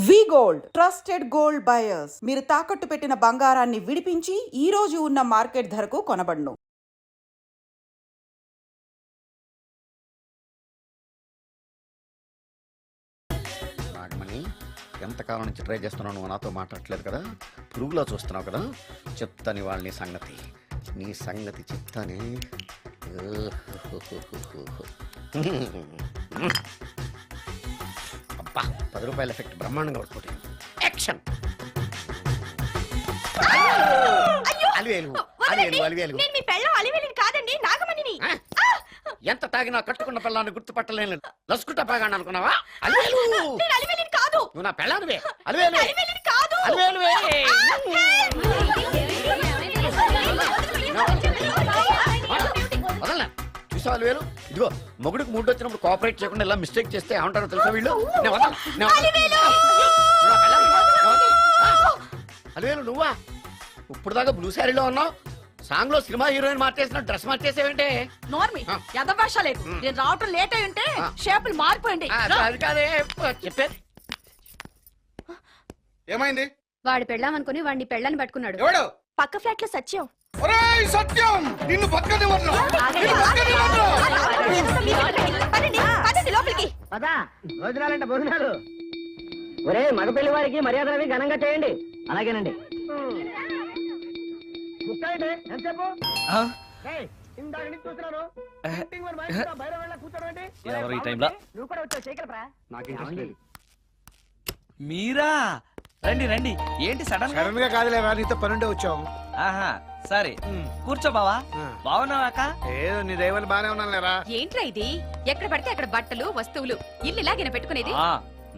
వి gold trusted gold buyers మీరు తాకట్టు పెట్టిన బంగారాన్ని విడిపించి ఈ రోజు ఉన్న మార్కెట్ ధరకు కొనబడును. నాగమణి, ఎంతకాలం నుంచి ట్రై చేస్తున్నావు, నువ్వు నాతో మాట్లాడట్లేదు కదా, పురుగులో చూస్తున్నావు కదా, చెప్తాను వాళ్ళ నీ సంగతి చెప్తానే. అబ్బా, 10 రూపాయల ఎఫెక్ట్ బ్రహ్మాండంగా పడుతుంది. యాక్షన్. ఎంత తాగినా కట్టుకున్న పిల్లాన్ని గుర్తుపట్టలేను. లసుకుంటా బాగా అనుకున్నావా? నువ్వు నా పెళ్ళానివే. వదలనా? చూసా అలివేలు, ఇదిగో మొగుడికి మూడు వచ్చినప్పుడు కోఆపరేట్ చేయకుండా ఇలా మిస్టేక్ చేస్తే ఏమంటారో తెలుసా వీళ్ళు? అలివేలు నువ్వా? ఇప్పుడు దాకా బ్లూ శారీలో ఉన్నావు, సాంగ్ లో సినిమా హీరోయిన్ మార్చేసిన డ్రెస్ మార్చేసేవంటే? నార్మల్ యదభాష లేదు. నేను రావటం లేట్ అయి ఉంటే షేపులు మారిపోయింది. అది కాదే చెప్పేది. ఏమైంది? వాడు పెళ్ళాం అనుకుని వాడిని పెళ్ళని పట్టుకున్నాడు. ఎవడు? పక్క ఫ్లాట్ లో సత్యం. ఒరేయ్ సత్యం, నిన్ను పక్కనే వదలను. లోపలికి భోజనాలంటే భోజనాలు. ఒరే మగ పెళ్లి వారికి మర్యాదలవి ఘనంగా చేయండి. అలాగేనండి. మీరా? రండి రండి. ఏంటి సడన్ గా కాదులేరా, నీతో పనుండే వచ్చావు. ఆహా సరే కూర్చో బావా. బాగున్నావాక? ఏదో నీ దైవాలు బానే ఉన్నాను లేరా. ఏంట్రా ఇది? ఎక్కడ పడితే అక్కడ బట్టలు వస్తువులు ఇల్లు ఇలాగైనా పెట్టుకునేది?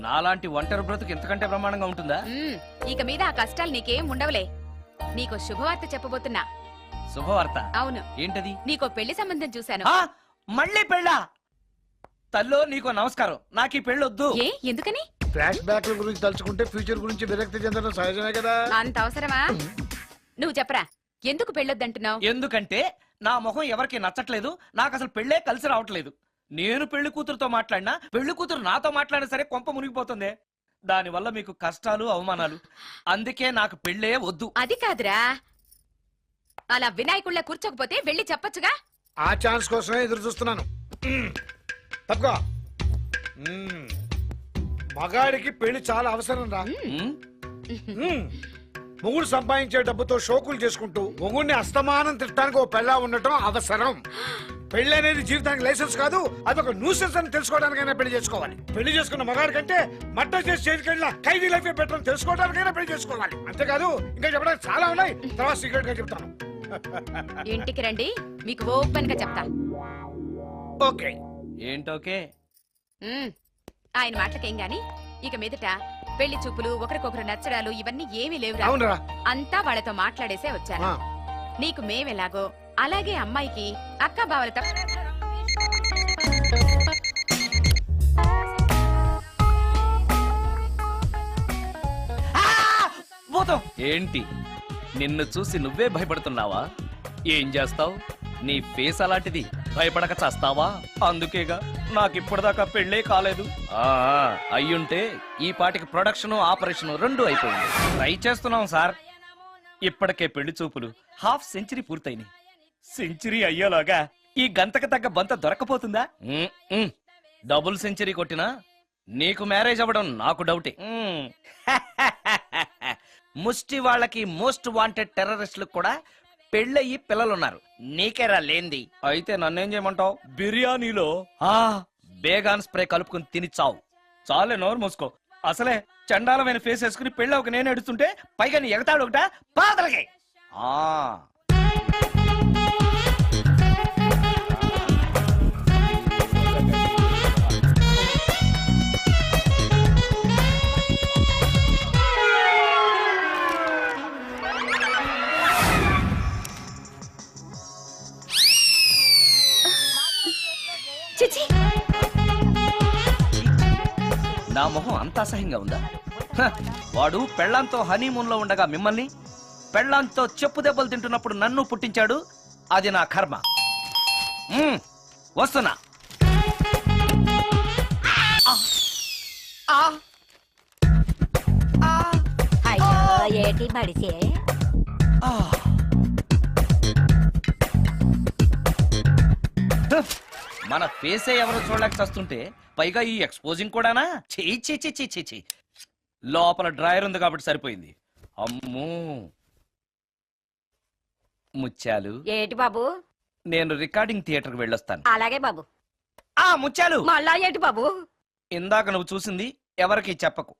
నాలాంటి ఒంటరి బ్రతుకు ఎంతకంటే బ్రహ్మాండంగా ఉంటుందా? ఇక మీద ఆ కష్టాలు నీకేం ఉండవులే. నీకో శుభవార్త చెప్పబోతున్నా. శుభవార్త? అవును. ఏంటది? నీకో పెళ్లి సంబంధం చూశాను. మళ్ళీ పెళ్ళా? తల్లో నీకో నమస్కారం, నాకు ఈ పెళ్ళొద్దు. ఏ ఎందుకని? ఫ్లాష్ బ్యాక్ గురించి తలుచుకుంటే ఫ్యూచర్ గురించి విరక్తి చెందడం సహజమే కదా. అంత అవసరమా? నువ్వు చెప్పరా, ఎందుకు పెళ్ళొద్దంటున్నావు? ఎందుకంటే నా మొహం ఎవరికి నచ్చట్లేదు, నాకు అసలు పెళ్ళే కలిసి రావట్లేదు. నేను పెళ్లి కూతురుతో మాట్లాడినా, పెళ్లి కూతురు నాతో మాట్లాడినా సరే కొంప మునిగిపోతుంది. దానివల్ల మీకు కష్టాలు అవమానాలు. అందుకే నాకు పెళ్ళే వద్దు. అది కాదురా, అలా వినాయకుళ్ళ కూర్చోకపోతే వెళ్ళి చెప్పొచ్చుగా. ఆ ఛాన్స్ కోసమే ఎదురు చూస్తున్నాను. తప్పుకో. మగాడికి పెళ్లి చాలా అవసరం రా. మొగుడు సంపాదించే డబ్బుతో షోకులు చేసుకుంటూ మొగుడిని అస్తమానం తిట్టడానికి ఓ పెళ్ళా ఉండటం అవసరం. పెళ్లి అనేది జీవితానికి లైసెన్స్ కాదు, అదొక న్యూసెన్స్ అని తెలుసుకోవడానికైనా పెళ్లి చేసుకోవాలి. పెళ్లి చేసుకున్న మగాడి కంటే మట్ట చేసి చేతికెళ్ళిన ఖైదీ లైఫ్ బెటర్ అని తెలుసుకోవడానికైనా పెళ్లి చేసుకోవాలి. అంతేకాదు ఇంకా చెప్పడానికి చాలా ఉన్నాయి, తర్వాత సీక్రెట్ గా చెప్తాను. ఇంటికి రండి, మీకు ఓపెన్ గా చెప్తా. ఓకే. ఏంటోకే? ఆయన మాటలకేం గాని ఇక మీదట పెళ్లి చూపులు, ఒకరికొకరు నచ్చడాలు ఇవన్నీ ఏమీ లేవురా. అవునరా, అంతా వాళ్ళతో మాట్లాడేసే వచ్చాను. నీకు మేమెలాగో అలాగే అమ్మాయికి అక్క బావలతో. ఏంటి నిన్ను చూసి నువ్వే భయపడుతున్నావా? ఏం చేస్తావు? నీ ఫేస్ అలాంటిది, భయపడక చేస్తావా? అందుకేగా నాకిప్పటిదాకా పెళ్ళే కాలేదు. అయ్యుంటే ఈ పాటికి ప్రొడక్షన్ ఆపరేషన్ 2 అయిపోయింది. ట్రై చేస్తున్నాం సార్. ఇప్పటికే పెళ్లి చూపులు ½ సెంచరీ పూర్తయినాయి. సెంచరీ అయ్యేలాగా ఈ గంతకు తగ్గ బంత దొరకపోతుందా? డబుల్ సెంచరీ కొట్టినా నీకు మ్యారేజ్ అవ్వడం నాకు డౌటే. ముష్టి వాళ్ళకి మోస్ట్ వాంటెడ్ టెర్రరిస్టులకు కూడా పెళ్ళయి పిల్లలున్నారు, నీకేరా లేంది. అయితే నన్నేం చేయమంటావు? బిర్యానీలో బేగాన్ స్ప్రే కలుపుకుని తిని చావు. చాలే, నోరు మూసుకో. అసలే చండాలమైన ఫేస్ వేసుకుని పెళ్ళి ఒక నేను ఎడుతుంటే పైగా నీ ఎగతాడు ఒకట పాదలకి. నా మొహం అంత అసహ్యంగా ఉందా? వాడు పెళ్ళాంతో హనీమూన్ లో ఉండగా మిమ్మల్ని, పెళ్ళాంతో చెప్పు దెబ్బలు తింటున్నప్పుడు నన్ను పుట్టించాడు. అది నా కర్మ. వస్తున్నా. ఏటి బడిసే ఆ. మన ఫేసే ఎవరో చూడలేక చస్తుంటే పైగా ఈ ఎక్స్పోజింగ్ కూడానా చెయ్యి చెయ్యి చెయ్యి చెయ్యి లోపల డ్రాయర్ ఉంది కాబట్టి సరిపోయింది. అమ్మో ముత్యాలు, ఏటి బాబు నేను రికార్డింగ్ థియేటర్కి వెళ్ళొస్తాను. అలాగే బాబు. ముత్యాలు, మళ్ళా ఏటి బాబు? ఇందాక నువ్వు చూసింది ఎవరికి చెప్పకు.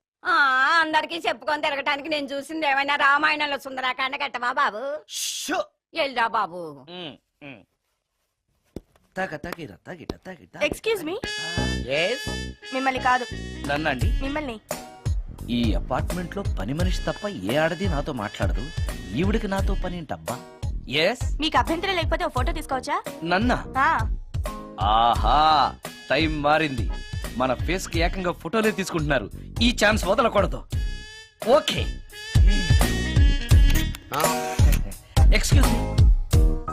అందరికి చెప్పుకొని తిరగటానికి నేను చూసింది ఏమైనా రామాయణంలో సుందరాకాండ కట్టవా బాబు? షో. ఎల్దా బాబు. ఉమ్, ఉమ్. తగ తగిర తగిట తగిట. Excuse me, Yes? మిమ్మల్ని కాదు నన్నండి. మిమ్మల్ని. ఈ అపార్ట్మెంట్ లో పని మనిషి తప్ప ఏ ఆడది నాతో మాట్లాడదు. ఈవిడికి నాతో పని ఏంటబ్బా? ఎస్. మీకు అభ్యంతరం లేకపోతే ఓ ఫోటో తీసుకోవచ్చా? నన్నా? ఆ, ఆహా, టైం మారింది. మన ఫేస్ కి ఏకంగా ఫోటోలే తీసుకుంటున్నారు. ఈ ఛాన్స్ వదలకూడదు. ఓకే. ఎక్స్క్యూజ్ మీ,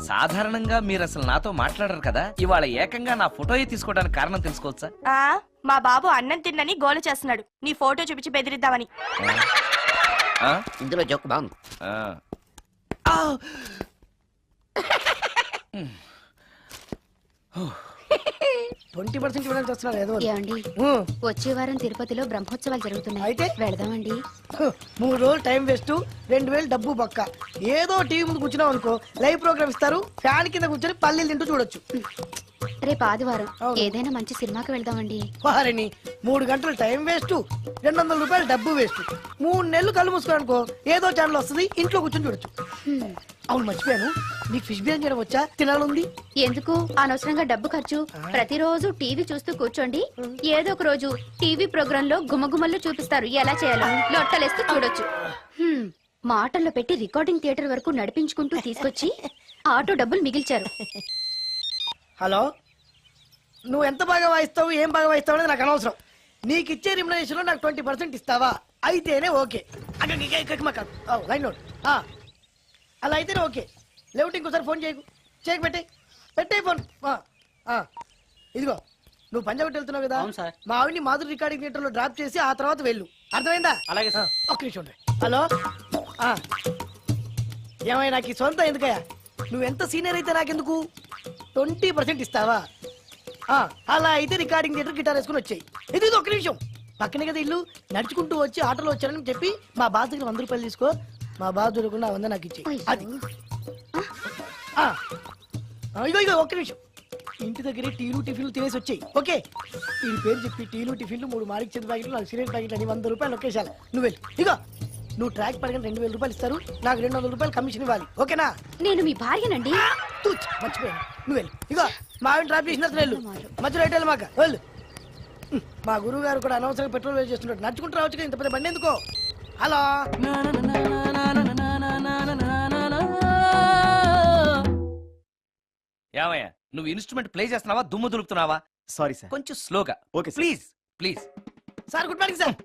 సాధారణంగా మీరు అసలు నాతో మాట్లాడరు కదా, ఇవాళ ఏకంగా నా ఫోటోయే తీసుకోవడానికి కారణం తెలుసుకోవచ్చా? ఆ, మా బాబు అన్నం తిన్నని గోల చేస్తున్నాడు, నీ ఫోటో చూపించి బెదిరిద్దామని. ఆ? ఇందులో జోక్ బాగుంది. ఆ. ఆ. 20% ఇవ్వడానికి వస్తున్నారు ఏదో ఏమండి వచ్చే వారం తిరుపతిలో బ్రహ్మోత్సవాలు జరుగుతున్నాయి. అయితే? వెళదామండి. 3 రోజులు టైం వేస్ట్, 2000 డబ్బు బొక్క. ఏదో టీవీ ముందు కూర్చున్నాం అనుకో, లైవ్ ప్రోగ్రామ్ ఇస్తారు, ఫ్యాన్ కింద కూర్చొని పల్లీలు తింటూ చూడొచ్చు. రేపు ఆదివారం అవును. ఏదైనా మంచి సినిమాకి వెళ్దామండి. వారిని 3 గంటలు టైం వేస్ట్, 200 రూపాయలు డబ్బు వేస్ట్. 3 నెలలు కళ్ళు మూసుకో అనుకో, ఏదో ఛానల్ వస్తుంది, ఇంట్లో కూర్చొని చూడొచ్చు. అవును మర్చిపోయాను, నీకు ఫిష్ బిర్యానీ చేయడం వచ్చా? తినాలుంది. ఎందుకు అనవసరంగా డబ్బు ఖర్చు? ప్రతిరోజు టీవీ చూస్తూ కూర్చోండి, ఏదో ఒక రోజు టీవీ ప్రోగ్రామ్ లో గుమ్మగుమ్మల్లో చూపిస్తారు ఎలా చేయాలో. లొట్టలేస్తూ చూడొచ్చు. మాటల్లో పెట్టి రికార్డింగ్ థియేటర్ వరకు నడిపించుకుంటూ తీసుకొచ్చి ఆటో డబ్బులు మిగిల్చారు. హలో, నువ్వు ఎంత బాగా వాయిస్తావు, ఏం బాగా వాయిస్తావు అనేది నాకు అనవసరం. నీకు ఇచ్చే రిమ్యునరేషన్ లో నాకు 20% ఇస్తావా? అయితేనే ఓకే. Line note. అలా అయితేనే ఓకే. లేవుంటే ఇంకోసారి ఫోన్ చేయకు. పెట్టే ఫోన్. ఇదిగో, నువ్వు పంజాబ్ వెళ్తున్నావు కదా, మా ఆవిడ్ని మాధురి రికార్డింగ్ థియేటర్ లో డ్రాప్ చేసి ఆ తర్వాత వెళ్ళు. అర్థమైందా? అలాగే సార్. ఒక్క నిమిషం ఉండు. హలో, ఏమయ్య, నాకు ఈ సొంత ఎందుకయ్యా? నువ్వెంత సీనియర్ అయితే నాకెందుకు? 20% ఇస్తావా? అలా అయితే రికార్డింగ్ థియేటర్ గిటార్ వేసుకుని వచ్చాయి. ఇది ఒక్క నిమిషం, పక్కనే కదా ఇల్లు. నడుచుకుంటూ వచ్చి ఆటోలో వచ్చానని చెప్పి మా బాస్ దగ్గర 100 రూపాయలు తీసుకో. మా బాస్ దొరకకుండా 100 నాకు ఇచ్చేయి. అది ఇగో ఒక్క నిమిషం, ఇంటి దగ్గరే టీలు టిఫిన్లు తినేసి వచ్చాయి. ఓకే, ఈ పేరు చెప్పి టీలు టిఫిన్లు 3 మారికి చెంది ప్యాకెట్లు, 4 సిగరెట్ ప్యాకెట్లు అని 100 రూపాయలు ఒకేసారి. నువ్వు వెళ్ళి ఇగో, నువ్వు ట్రాక్ పడగా 2000 రూపాయలు ఇస్తారు, నాకు 200 రూపాయలు కమిషన్ ఇవ్వాలి. ఓకేనా? నేను మీ భార్యనండి. మర్చిపోయాను. నువ్వు వెళ్ళి ఇగో, మా ఆవిడ డ్రాప్ చేసిన వెళ్ళు, మధ్యలో రైట్ మాక వెళ్ళు. మా గురువు గారు కూడా అనవసరంగా పెట్రోల్ వేస్ట్ చేస్తున్నాడు. నడుచుకుంటూ రావచ్చు కదా, ఇంత పెద్ద బండి ఎందుకో. హలో, ఏమయ్యా, నువ్వు ఇన్స్ట్రుమెంట్ ప్లే చేస్తున్నావా, దుమ్ము దులుపుతున్నావా? Sorry sir. కొంచెం స్లోగా. Okay sir. Please please. Sir good morning sir.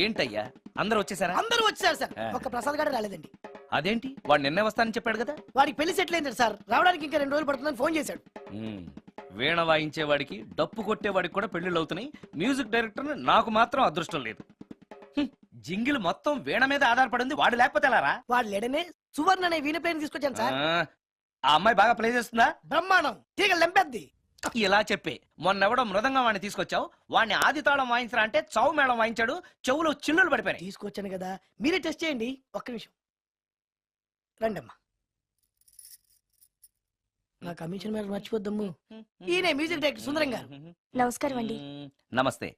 ఏంటయ్యా, అందరూ వచ్చేసారా? అందరూ వచ్చారు సార్, ఒక ప్రసాద్ గారు రాలేదండి. అదేంటి, వాడు నిన్నే వస్తానని చెప్పాడు కదా. వాడికి పెళ్లి సెటిల్ అయింది సార్, రావడానికి ఇంకా 2 రోజులు పడుతుందని ఫోన్ చేశాడు. వీణ వాయించేవాడికి, డప్పు కొట్టేవాడికి కూడా పెళ్లిళ్ళు అవుతున్నాయి. మ్యూజిక్ డైరెక్టర్ నాకు మాత్రం అదృష్టం లేదు. జింగిల్ మొత్తం వీణ మీద ఆధారపడింది, వాడు లేకపోతే ఎలారా? వాడు లేడనే సువర్ణ అనే వీణ పేరు తీసుకొచ్చాను సార్. ఆ అమ్మాయి బాగా ప్లే చేస్తుందా? బ్రహ్మాండం, తీగ లెంపెద్ది. ఇలా చెప్పే మొన్నెవడో మృదంగం వాడిని తీసుకొచ్చావు, వాడిని ఆది తాళం వాయించరా అంటే చౌ మేళం వాయించాడు, చెవులో చిల్లులు పడిపోయాయి. తీసుకొచ్చాను కదా, మీరే టెస్ట్ చేయండి. ఒక్క నిమిషం రండమ్మా. నా కమిషన్ మీద మర్చిపోద్దమ్ము. ఈయనే మ్యూజిక్ డైరెక్టర్ సుందరం గారు. నమస్కారం అండి. నమస్తే.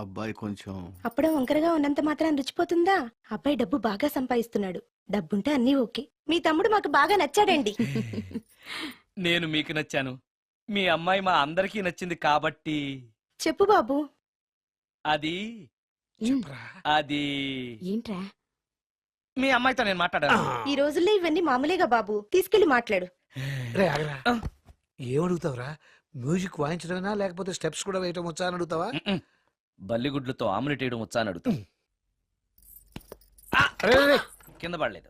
అబ్బాయి కొంచెం అప్పుడే వంకరగా ఉన్నంత మాత్రం రుచిపోతుందా? అబ్బాయి డబ్బు బాగా సంపాదిస్తున్నాడు, డబ్బుంటే అన్నీ ఓకే. మీ తమ్ముడు మాకు బాగా నచ్చాడండి. నేను మీకు నచ్చాను, మీ అమ్మాయి మా అందరికీ నచ్చింది కాబట్టి. చెప్పు బాబు. అది అది ఏంట్రా? మీ అమ్మాయితో నేను మాట్లాడాను. ఈ రోజుల్లో ఇవన్నీ మామూలేగా బాబు, తీసుకెళ్లి మాట్లాడు. రే ఆగరా, ఏమడుగుతావురా? మ్యూజిక్ వాయించడమేనా లేకపోతే స్టెప్స్ కూడా వేయటం వచ్చా అని అడుగుతావా? మ్మ్. బల్లిగుడ్లతో ఆమ్లెట్ వేయడం వచ్చా అని అడుగుతా. రే, రే, రే. కింద పడలేదు.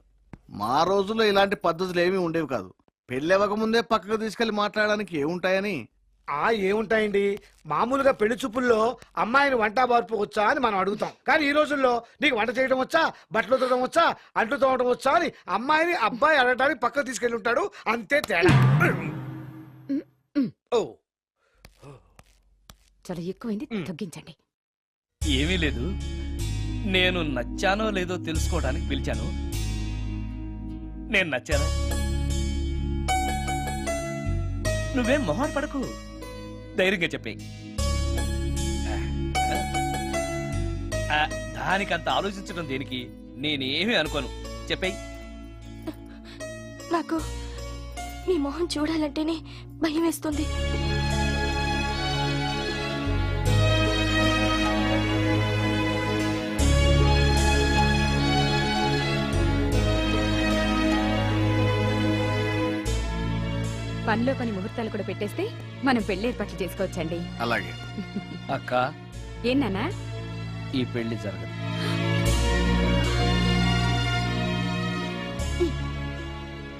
మా రోజుల్లో ఇలాంటి పద్ధతులు ఏమీ ఉండేవి కాదు. పెళ్ళవక ముందే పక్కకు తీసుకెళ్లి మాట్లాడడానికి ఏముంటాయని. ఏముంటాయండి, మామూలుగా పెళ్లి చూపుల్లో అమ్మాయిని వంట బార్పు వచ్చా అని మనం అడుగుతాం. కానీ ఈ రోజుల్లో నీకు వంట చేయడం వచ్చా, బట్టలు తోడడం వచ్చా, అంట్లు తోమడం వచ్చా అని అమ్మాయిని అబ్బాయి అడగడానికి పక్కకు తీసుకెళ్ళి ఉంటాడు. అంతే తేడా. ఓ చాలా ఎక్కువైంది, తగ్గించండి. ఏమీ లేదు, నేను నచ్చానో లేదో తెలుసుకోవడానికి పిలిచాను. నేను నచ్చానా? నువ్వేం మొహం పడకు, ధైర్యంగా చెప్పే. దానికంత ఆలోచించడం దేనికి? నేనేమీ అనుకోను, చెప్పేయ్. నాకు మీ మొహం చూడాలంటేనే భయం వేస్తుంది. పనిలో పని ముహూర్తాలు కూడా పెట్టేస్తే మనం పెళ్లి ఏర్పాట్లు చేసుకోవచ్చండి. అలాగే. అక్క, ఏనానా? ఈ పెళ్లి జరగదు.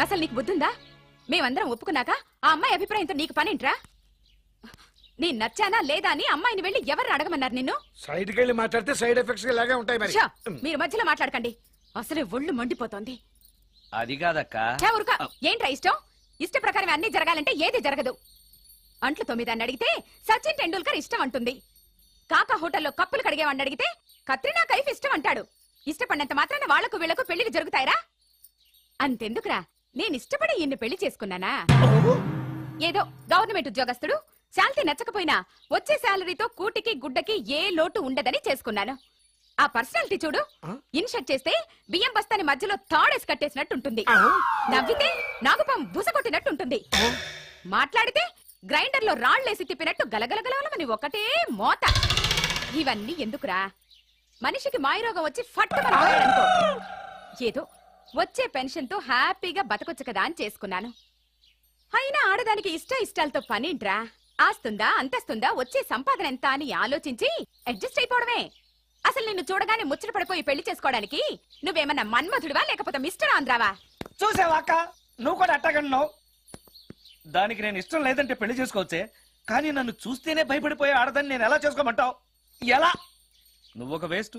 అసలు నీకు బుద్ధుందా? మేమందరం ఒప్పుకున్నాక ఆ అమ్మాయి అభిప్రాయంతో నీకు పనేంట్రా? నీ నచ్చానా లేదా అని అమ్మాయిని వెళ్ళి ఎవరు అడగమన్నారు నిన్ను? సైడ్కి వెళ్ళి మాట్లాడితే సైడ్ ఎఫెక్ట్స్ ఇలాగే ఉంటాయి మరి. ఛ! మీరు మధ్యలో మాట్లాడకండి, అసలే ఒళ్ళు మండిపోతోంది. అది కాదక్క. ఛ, ఊరుక. ఏంట్రా ఇష్టం? ఇష్ట ప్రకారం అన్ని జరగాలంటే ఏది జరగదు. అంట్లు తొమ్మిదాన్ని అడిగితే సచిన్ టెండూల్కర్ ఇష్టం అంటుంది. కాకా హోటల్లో కప్పులు కడిగేవాడిని అడిగితే కత్రినా కైఫ్ ఇష్టం అంటాడు. ఇష్టపడినంత మాత్రాన వాళ్లకు వీళ్లకు పెళ్లికి జరుగుతాయిరా? అంతెందుకురా, నేను ఇష్టపడి ఈయన్ని పెళ్లి చేసుకున్నానా? ఏదో గవర్నమెంట్ ఉద్యోగస్తుడు, శాలరీ నచ్చకపోయినా వచ్చే శాలరీతో కూటికి గుడ్డకి ఏ లోటు ఉండదని చేసుకున్నాను. ఆ పర్సనాలిటీ చూడు, ఇన్షర్ట్ చేస్తే బియ్యం బస్తాని మధ్యలో తాడేసి కట్టేసినట్టుంటుంది. నవ్వితే నాగుపం బుసకొట్టినట్టుంటుంది. మాట్లాడితే గ్రైండర్ లో రాళ్లేసి తిప్పినట్టు గలగలగలమని ఒకటే మోత. ఇవన్నీ ఎందుకురా? మనిషికి మాయరోగం వచ్చి ఫట్టుమని పోయాడనుకో, ఏదో వచ్చే పెన్షన్ తో హ్యాపీగా బతకొచ్చు కదా అని చేసుకున్నాను. అయినా ఆడదానికి ఇష్టాలతో పనింట్రా? ఆస్తుందా, అంతస్తుందా, వచ్చే సంపాదన ఎంత అని ఆలోచించి అడ్జస్ట్ అయిపోవడమే. అసలు నిన్ను చూడగానే ముచ్చట పడిపోయి పెళ్లి చేసుకోవడానికి నువ్వేమన్నా మన్మధుడివా లేకపోతే మిస్టర్ ఆంధ్రావా? చూసావా అక్క, నువ్వు కూడా అట్టగన్నావు. దానికి నేను ఇష్టం లేదంటే పెళ్లి చేసుకోవచ్చే, కానీ నన్ను చూస్తేనే భయపడిపోయే ఆడదని నేను ఎలా చేసుకోమంటావు? ఎలా? నువ్వొక వేస్ట్.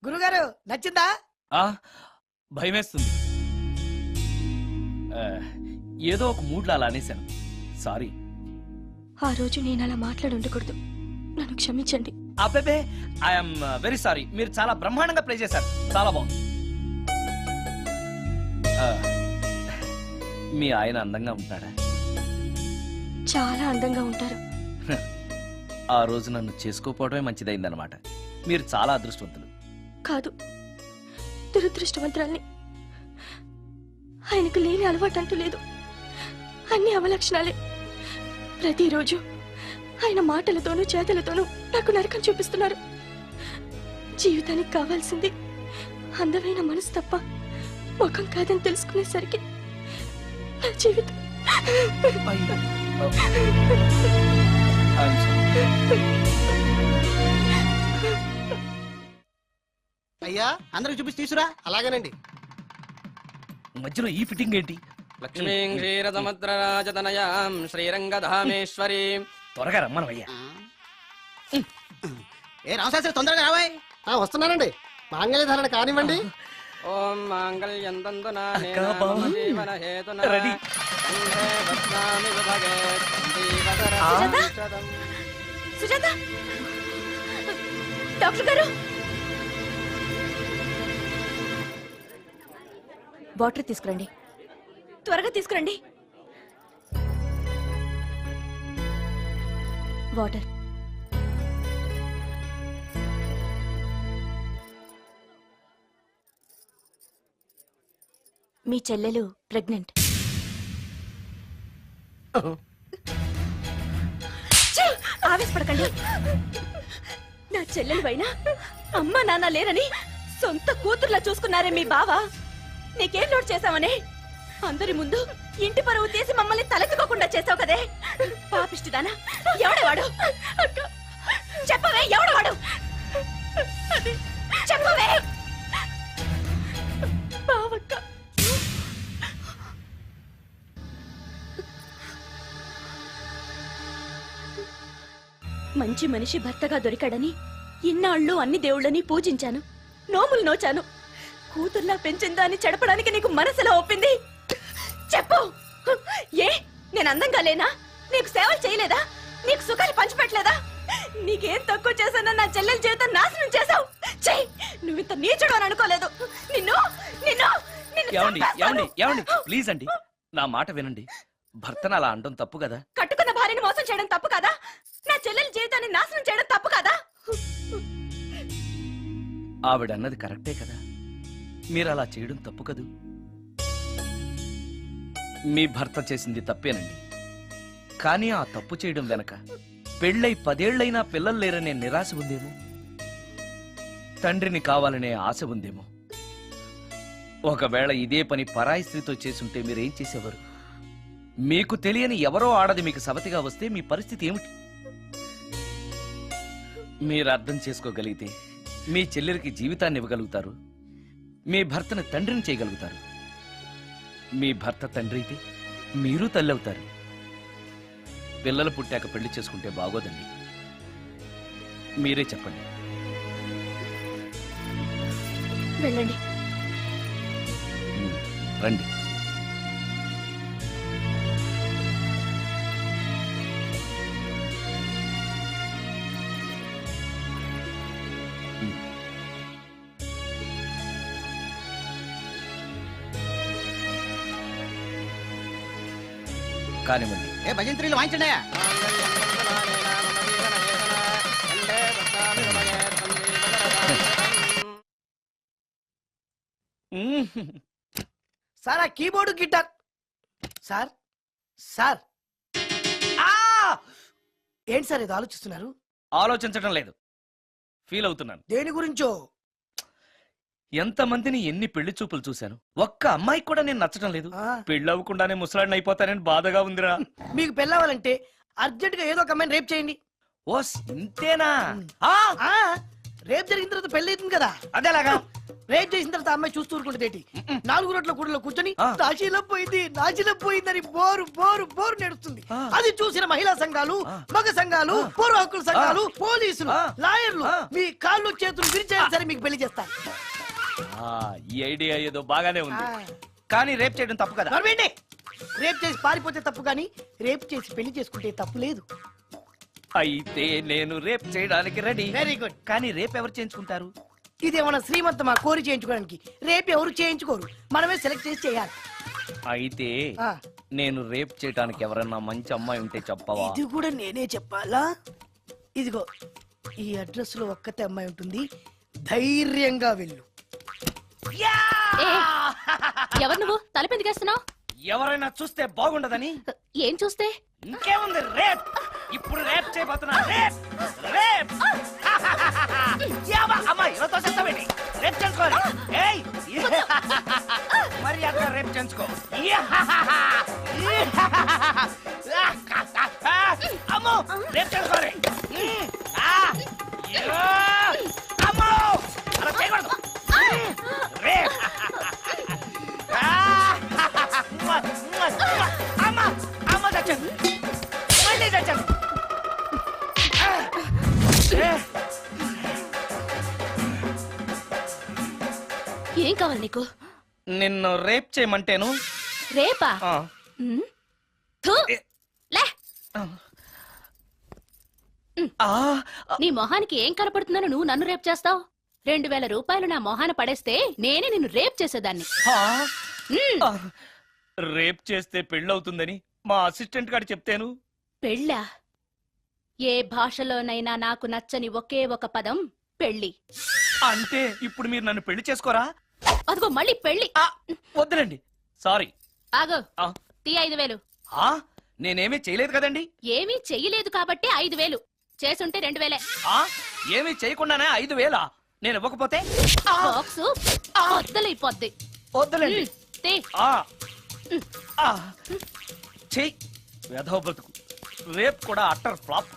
గురుగారు నచ్చిందా? భయమేస్తుంది. ఏదో ఒక మూడ్లో అలా అనేశాను, సారీ. ఆ రోజు నేను అలా మాట్లాడి ఉండకూడదు, నన్ను క్షమించండి. అబ్బే, ఐఎమ్ వెరీ సారీ. మీరు చాలా బ్రహ్మాండంగా ప్లే చేశారు, చాలా బాగుంది. మీ ఆయన అందంగా ఉంటాడా? చాలా అందంగా ఉంటారు. ఆ రోజు నన్ను చేసుకోపోవడమే మంచిదైందనమాట. మీరు చాలా అదృష్టవంతులు. కాదు, దురదృష్టవంతురాల్ని. ఆయనకు లేని అలవాటు అంటూ లేదు, అన్ని అవలక్షణాలే. ప్రతిరోజు ఆయన మాటలతోనూ చేతలతోనూ నాకు నరకం చూపిస్తున్నారు. జీవితానికి కావాల్సింది అందమైన మనసు తప్ప ముఖం కాదని తెలుసుకునేసరికి నా జీవితం అయ్యా అందరికి చూపిస్తే తీసురా. అలాగేనండి. మధ్యలో ఈ ఫిట్టింగ్ ఏంటి? లక్ష్మీం క్షీరసముద్రరాజతనయాం శ్రీరంగధామేశ్వరీం. త్వరగా రమ్మనవయ్యా. ఏ రామశాస్త్రి తొందరగా రావాయ్. వస్తున్నానండి. మాంగళ్య ధారణ కానివ్వండి. ఓం మాంగళ్యం తంతునా అక్కా, బావ. జీవన హేతునా రెడీ. కంఠే బధ్నామి విభగే సందీపతరం. సుజాత, డాక్టర్ గారు, వాటర్ తీసుకురండి. త్వరగా తీసుకురండి. వాటర్. మీ చెల్లెలు ప్రెగ్నెంట్. ఆవేశపడకండి. నా చెల్లెలు అయినా అమ్మా నాన్న లేరని సొంత కూతుర్లా చూసుకున్నారే మీ బావ. నీకేం లోటు చేశావనే? అందరి ముందు ఇంటి పరువు తీసి మమ్మల్ని తలెత్తుకోకుండా చేసావు కదే. పాపిష్టిదానా, ఎవడేవాడు? చెప్పవే, ఎవడవాడు? చెప్పవే. బావక్క, మంచి మనిషి భర్తగా దొరికాడని ఇన్నాళ్ళు అన్ని దేవుళ్ళని పూజించాను, నోములు నోచాను. కూతుర్లా పెంచిందాన్ని చెడపడానికి నీకు మనసులా ఒప్పింది? చెప్పు. ఏ, నేను అందంగా లేనా? నీకు సేవలు చేయలేదా? నీకు సుఖాలు పంచిపెట్టలేదా? నీకేం తక్కువ చేశానో నా చెల్లెల జీవితం నాశనం చేశావు. చెయ్యి, నువ్వింత నీచుడు అని అనుకోలేదు. నిన్ను నిన్ను నిన్ను ఏమండి చంపేస్తాను. ఏమండి ఏమండి ప్లీజ్ అండి, నా మాట వినండి. భర్తను అలా అనడం తప్పు కదా. కట్టుకున్న భార్యని మోసం చేయడం తప్పు కదా? నా చెల్లెల జీవితాన్ని నాశనం చేయడం తప్పు కదా? ఆవిడ అన్నది కరెక్టే కదా. మీరు అలా చేయడం తప్పు కదూ. మీ భర్త చేసింది తప్పేనండి. కానీ ఆ తప్పు చేయడం వెనక పెళ్ళై 10 ఏళ్లైనా పిల్లలు లేరనే నిరాశ ఉందేమో, తండ్రిని కావాలనే ఆశ ఉందేమో. ఒకవేళ ఇదే పని పరాయి స్త్రీతో చేసుంటే మీరేం చేసేవారు? మీకు తెలియని ఎవరో ఆడది మీకు సవతిగా వస్తే మీ పరిస్థితి ఏమిటి? మీరు అర్థం చేసుకోగలిగితే మీ చెల్లెలికి జీవితాన్ని ఇవ్వగలుగుతారు, మీ భర్తను తండ్రిని చేయగలుగుతారు. మీ భర్త తండ్రి అయితే మీరు తల్లి అవుతారు. పిల్లలు పుట్టాక పెళ్లి చేసుకుంటే బాగోదండి. మీరే చెప్పండి. వెళ్ళండి. రండి. కానివ్వండి. ఏ భజంత్రీలు వాయించండి. సార్, ఆ కీబోర్డు గిటార్. సార్ సార్, ఏంటి సార్ ఇది ఆలోచిస్తున్నారు? ఆలోచించడం లేదు, ఫీల్ అవుతున్నాను. దేని గురించో? ఎంతమందిని ఎన్ని పెళ్లి చూపులు చూశాను, ఒక్క అమ్మాయికి కూడా నేను నచ్చడం లేదు. పెళ్లి అవ్వకుండానే ముసలాడిని అయిపోతానని బాధగా ఉందిరా. మీకు పెళ్ళావాలంటే అర్జెంట్ గా ఏదో ఒక అమ్మాయిని రేప్ చేయండి. ఓస్ ఇంతేనా? రేప్ జరిగిన తర్వాత పెళ్లి అవుతుంది కదా. అదేలాగా రేప్ చేసిన తర్వాత అమ్మాయి చూస్తూ ఊరుకుంటుంది. 4 రోడ్ల కూడలో కూర్చొని నాశీలం పోయిందని బోరు బోరు బోరు నడుస్తుంది. అది చూసిన మహిళా సంఘాలు, మగ సంఘాలు, పూర్వ హక్కుల సంఘాలు, పోలీసులు, లాయర్లు మీ కాళ్ళు చేతులు విరిచేయాలి సరే మీకు పెళ్లి చేస్తారు. ఈ ఐడియా ఏదో బాగానే ఉంది, కానీ రేప్ చేయడం తప్పు కదా. రేప్ చేసి పారిపోతే తప్పు, కానీ రేప్ చేసి పెళ్లి చేసుకుంటే తప్పు లేదు. అయితే నేను రేప్ చేయడానికి రెడీ. Very good. కానీ రేప్ ఎవరు చేయించుకుంటారు? ఇదేమన్నా శ్రీమంతమా కోరి చేయించుకోవడానికి? రేపు ఎవరు చేయించుకోరు, మనమే సెలెక్ట్ చేసి చేయాలి. అయితే నేను రేప్ చేయడానికి ఎవరన్నా మంచి అమ్మాయి ఉంటే చెప్పవా? ఇది కూడా నేనే చెప్పాలా? ఇదిగో ఈ అడ్రస్ లో ఒక్కతే అమ్మాయి ఉంటుంది, ధైర్యంగా వెళ్ళు. ఎవరు నువ్వు? తలపెందుకేస్తున్నావు? ఎవరైనా చూస్తే బాగుండదని. ఏం చూస్తే? ఇంకేముంది, రేప్. ఇప్పుడు రేప్ చేయబోతున్నా. Rape rape. అమ్మాయి రేప్ చేసుకోవాలి. మర్యాద రేప్ చేసుకో. అమ్మో రేప్ చేసుకోవాలి. అమ్మో అలా చేయకూడదు. రేప్. అమ్మ అమ్మ చచ్చాను, మళ్ళీ చచ్చాను. ఏం కావాలి నీకు? నిన్ను రేప్ చేయమంటేను. రేపా? థు, లే. నీ మొహానికి ఏం కనపడుతుందని నువ్వు నన్ను రేప్ చేస్తావు? 2000 రూపాయలు నా మొహాన పడేస్తే నేనే నిన్ను రేప్ చేసేదాన్ని. రేప్ చేస్తే పెళ్ళవుతుందని మా అసిస్టెంట్ గారు చెప్తేను. పెళ్ళా? ఏ భాషలోనైనా నాకు నచ్చని ఒకే ఒక పదం పెళ్లి. అంటే ఇప్పుడు మీరు నన్ను పెళ్లి చేసుకోరా? అదిగో మళ్ళీ పెళ్లి. వద్దులండి, సారీ. ఆగో, తీ 5000. నేనేమీ చేయలేదు కదండి. ఏమీ చెయ్యలేదు కాబట్టి 5000, చేసుంటే 2000. ఏమీ చేయకుండానే 5000? నేను ఇవ్వకపోతే బాక్స్ వద్దలైపోద్ది. వద్దులేండి. తే. ఆ. ఆ. చెయ్యి వెధవ బతుకు. రేపు కూడా అట్టర్ ఫ్లాప్.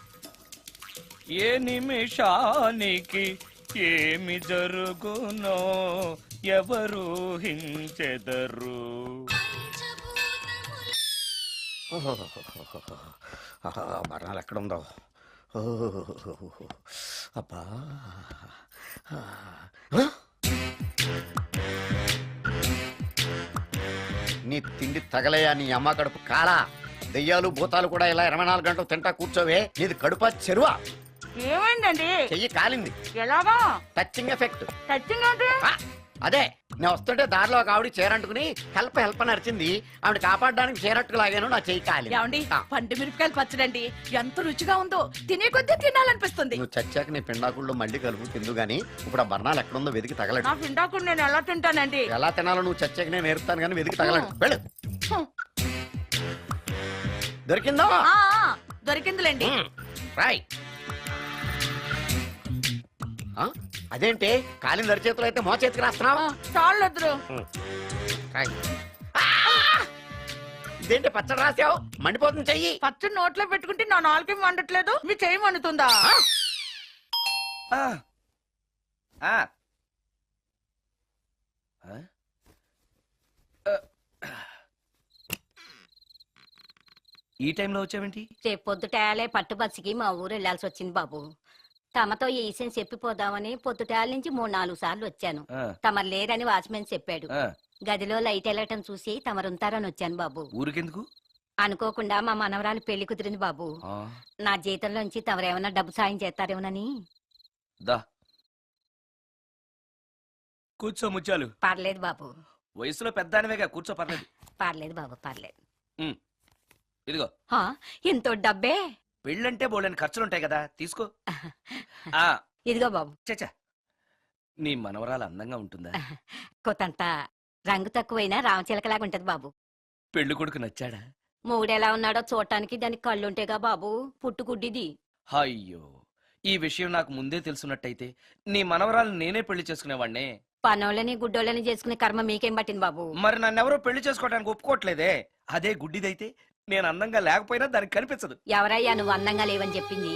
ఏ నిమిషానికి ఏమి జరుగునో ఎవరు హించెదరు. మరణాలు ఎక్కడుందో. అబ్బా, నీ తిండి తగలయా నీ అమ్మ కడుపు కాళా. దెయ్యాలు భూతాలు కూడా ఇలా 24 గంటలు తింటా కూర్చోవే. నీది కడుపా చెరువా? ఏమైందండి? చెయ్యి కాలింది. ఎలాగా? Touching effect. టచింగ్ అంటే? అదే, నేను వస్తుంటే దారిలో ఒక ఆవిడ చీరంటుకుని హెల్ప్ అని అరిచింది. ఆవిడ కాపాడడానికి చీరట్టుకు లాగాను, నా చెయ్యి కాలి. ఏమండి, పండు మిరపకాయలు పచ్చడండి ఎంత రుచిగా ఉందో, తినే కొద్దీ తినాలనిపిస్తుంది. నువ్వు చచ్చాక నీ పిండాకుళ్ళు మళ్ళీ కలుపు తిందు గానీ ఇప్పుడు ఆ బర్ణాలు ఎక్కడుందో వెతికి తగలడు. నా పిండాకుడు నేను ఎలా తింటానండి? ఎలా తినాలో నువ్వు చచ్చాక నేను నేర్పుతాను కానీ వెతికి తగలడు. వెళ్ళు. దొరికిందో? దొరికిందిలేండి. రాయ్. అదేంటి కాలిన దరిచేతులు అయితే మో చేతికి రాస్తున్నావు? చాలు. ఇదేంటి పచ్చడి రాసావు? మండిపోతుంది చెయ్యి. పచ్చడి నోట్లో పెట్టుకుంటే నా నాలుగేం వండట్లేదు, మీ చెయ్యి వండుతుందా? ఈ టైంలో వచ్చావేంటి? రేపు పొద్దుటాలే పట్టుబస్సుకి మా ఊరు వెళ్లాల్సి వచ్చింది బాబు. తమతో ఈ విషయం చెప్పిపోదామని పొద్దుటాల నుంచి 3-4 సార్లు వచ్చాను. తమరు లేరని వాచ్మెన్ చెప్పాడు. గదిలో లైట్ వెళ్ళటం చూసి తమరుంటారని వచ్చాను బాబు. ఊరికెందుకు? అనుకోకుండా మా మనవరాలు పెళ్లి కుదిరింది బాబు. నా జీతంలోంచి తమరేమన్నా డబ్బు సాయం చేస్తారేమోనని. దా కూర్చో ముచ్చాలు. పర్లేదు బాబు. వయసులో పెద్దానివేగా, కూర్చో. పర్లేదు. పర్లేదు బాబు, పర్లేదు. ఇదిగో. ఇంతో డబ్బే? పెళ్ళంటే బోళ్ళని ఖర్చులుంటాయి కదా, తీసుకో. ఇదిగో బాబు. చచ్చా, నీ మనవరాలు అందంగా ఉంటుందా? కొత్తంత రంగు తక్కువైనా రామచిలకలాగా ఉంటది బాబు. పెళ్లి కొడుకు నచ్చాడా? మూడెలా ఉన్నాడో చూడటానికి దానికి కళ్ళుంటేగా బాబు, పుట్టుకుడ్డిది. అయ్యో, ఈ విషయం నాకు ముందే తెలుసున్నట్టయితే నీ మనవరాలు నేనే పెళ్లి చేసుకునేవాడినే. పనోళ్ళని గుడ్డోళ్ళని చేసుకునే కర్మ మీకేం పట్టింది బాబు? మరి నన్నెవరో పెళ్లి చేసుకోవడానికి ఒప్పుకోవట్లేదే. అదే గుడ్డిదైతే నేను అందంగా లేకపోయినా దానికి కనిపించదు. ఎవరయ్యా నువ్వు అందంగా లేవని చెప్పింది?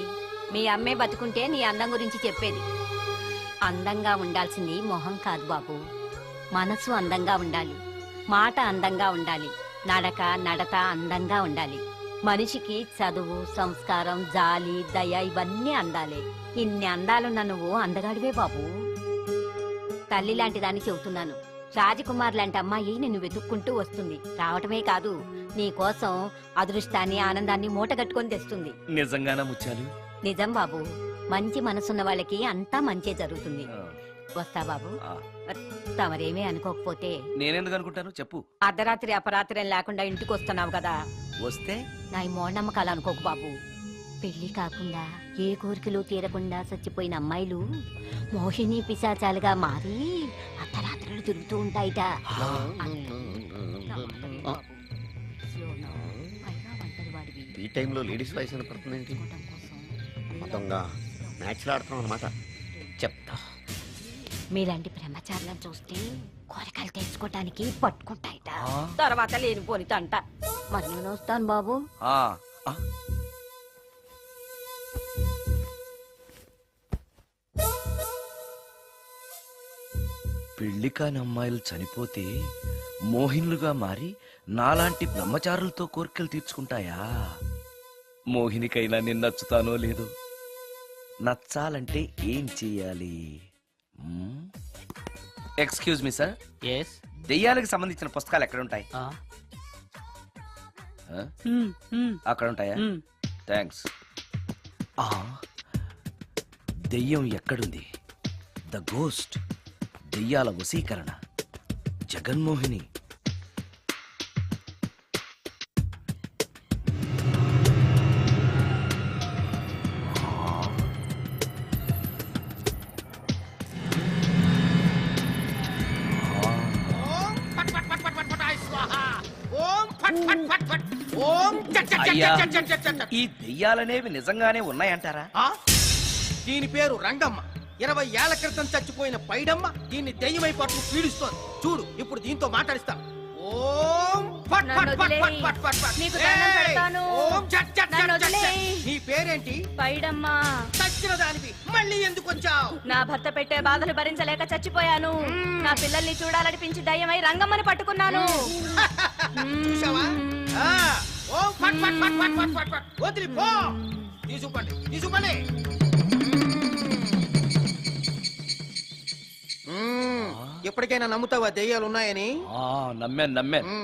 మీ అమ్మే బతుకుంటే నీ అందం గురించి చెప్పేది. అందంగా ఉండాల్సింది మొహం కాదు బాబు, మనసు అందంగా ఉండాలి, మాట అందంగా ఉండాలి, నడత అందంగా ఉండాలి. మనిషికి చదువు, సంస్కారం, జాలి, దయ ఇవన్నీ అందాలే. ఇన్ని అందాలున్న నువ్వు అందగాడివే బాబు. తల్లి లాంటి దాన్ని చెబుతున్నాను. రాజకుమార్ లాంటి అమ్మాయి నిన్ను వెతుక్కుంటూ వస్తుంది. రావటమే కాదు, నీ కోసం అదృష్టాన్ని, ఆనందాన్ని మూటగట్టుకొని తెస్తుంది. నిజంగానా ముత్యాలు? నిజం బాబు. మంచి మనసున్న వాళ్ళకి అంతా మంచే జరుగుతుంది. వస్తా బాబు. తమరేమీ అనుకోకపోతే. నేనెందుకు అనుకుంటాను చెప్పు. అర్ధరాత్రి అపరాత్రి లేకుండా ఇంటికి వస్తున్నావు కదా, వస్తే నా ఈ మూఢనమ్మకాలు అనుకోకు బాబు. పెళ్లి కాకుండా ఏ కోరికలు తీరకుండా చచ్చిపోయిన అమ్మాయిలు మోహిని పిశాచాలుగా మారి అర్ధరాత్రులు తిరుగుతూ ఉంటాయిట. ఈ టైంలో లేడీస్ వాయిస్ వినపడుతుంది ఏంటి? మొత్తంగా మ్యాచ్లు ఆడుతున్నాం అనమాట. చెప్తా. మీలాంటి బ్రహ్మచారులను చూస్తే కోరికలు తెచ్చుకోవటానికి పట్టుకుంటాయిట. తర్వాత లేనిపోని తంట. మరి నేను వస్తాను బాబు. పెళ్లి కాని అమ్మాయిలు చనిపోతే మోహినులుగా మారి నాలాంటి బ్రహ్మచారులతో కోరికలు తీర్చుకుంటాయా? మోహినికైనా నేను నచ్చుతానో లేదో. నచ్చాలంటే ఏం చెయ్యాలి? Excuse me sir. దెయ్యాలకు సంబంధించిన పుస్తకాలు ఎక్కడ ఉంటాయి? అక్కడ ఉంటాయా? థ్యాంక్స్. దెయ్యం ఎక్కడుంది? ద గోస్ట్, దెయ్యాల వశీకరణ, జగన్మోహిని. అయ్యా, ఈ దెయ్యాలనేవి నిజంగానే ఉన్నాయంటారా? దీని పేరు రంగమ్మ. 20 ఏళ్ల క్రితం చచ్చిపోయిన పైడమ్మ దీన్ని దెయ్యమై పట్టు పీడిస్తోంది. చూడు ఇప్పుడు దీంతో మాట్లాడిస్తా. ఓం ఫట్ ఫట్ నన్ను ఫట్ ఫట్ వదిలేయ్. ఫట్ ఫట్ ఫట్. నీకు దండం ఏయ్! పెడతాను. ఓం చట్ చట్ నన్ను చట్ చట్ చట్. వదిలేయ్. నీ పేరేంటి? పైడమ్మా, చచ్చిన దానివి మళ్ళీ ఎందుకు వచ్చావు? నా భర్త పెట్టే బాధలు భరించలేక చచ్చిపోయాను. నా పిల్లల్ని చూడాలనిపించి దయ్యమై రంగమ్మని పట్టుకున్నాను. చూసావా? ఆ, ఓం ఫట్ ఫట్ ఫట్ ఫట్ ఫట్ ఫట్ ఫట్. వదిలి పో. తీసుకుపండి తీసుకుపండి. ఎప్పటికైనా నమ్ముతావా దెయ్యాలు ఉన్నాయని? నమ్మాను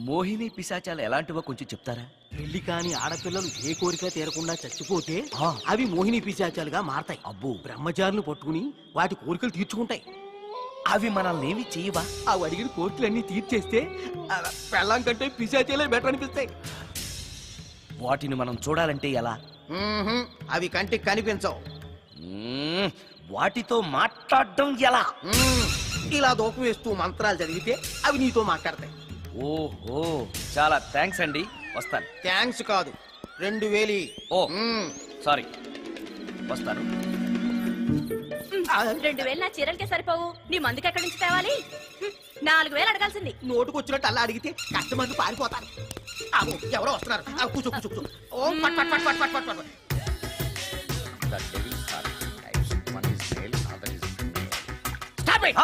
మోహిని పిశాచాలు ఎలాంటివో కొంచెం చెప్తారా? పెళ్లి కాని ఆడపిల్లలు ఏ కోరిక తీరకుండా చచ్చిపోతే అవి మోహిని పిశాచాలుగా మారతాయి. అబ్బో. బ్రహ్మచారులు పట్టుకుని వాటి కోరికలు తీర్చుకుంటాయి. అవి మనల్ని ఏమి చేయవా? అవి అడిగిన కోరికలన్నీ తీర్చేస్తే పెళ్ళం కంటే పిశాచాలే బెటర్ అనిపిస్తాయి. వాటిని మనం చూడాలంటే ఎలా? అవి కంటికి కనిపించవు. మ్మ్, వాటితో మాట్లాడడం ఎలా? ఇలా దూపం వేస్తూ మంత్రాలు చదివితే అవి నీతో మాట్లాడతాయి. ఓహో, చాలా థ్యాంక్స్ అండి, వస్తాను. థ్యాంక్స్ కాదు, 2000. ఓ సారీ, వస్తాను. 2000 నా చీరలకే సరిపోవు. నీ మందుకి ఎక్కడి నుంచి తేవాలి? 4000 అడగాల్సింది. నోటుకు వచ్చినట్టు అలా అడిగితే కష్టమంది పారిపోతారు. ఆగు, ఎవరో వస్తున్నారు. కూర్చో కూర్చో కూర్చో. ఓం పట్ పట్ పట్ పట్ పట్ పట్ పట్. The devils are two types. One is male, other is female. Stop it!